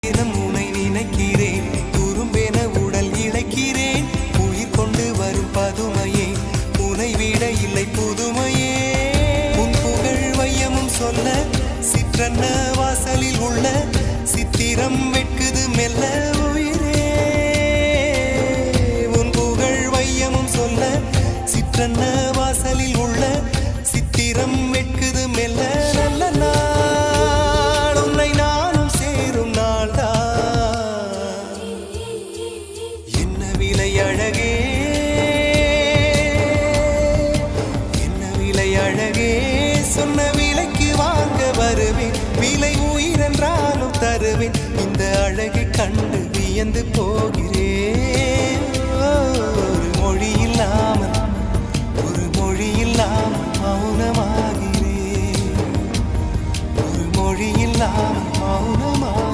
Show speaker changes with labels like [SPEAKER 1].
[SPEAKER 1] தினம் உனை நினைக்கிறேன், துரும்பென உடல் இழைக்கிறேன். உயிர் கொண்டு வரும் பதுமையே, உனை விட இல்லை புதுமையே. உன் புகழ் வையமும் சொல்ல சிற்றன்ன வாசலில் உள்ள சித்திரம் வெட்குது மெல்ல உயிரே. உன் புகழ் வையமும் சொல்ல சிற்றன்ன வாசலில் உள்ள சித்திரம் வெட்குது மெல்ல. நல்ல நாள் உன்னை நானும் சேரும் நாள்தான். என்ன விலை அழகே, என்ன விலை அழகே. சொன்ன விலைக்கு வாங்க வருவேன், விலை உயிரென்றாலும் தருவேன். இந்த அழகை கண்டு வியந்து போகிறேன். ஒரு மொழி இல்லாமல், ஒரு மொழி இல்லாமல் மௌனமாகிறேன். ஒரு மொழி இல்லாமல் மௌனமாக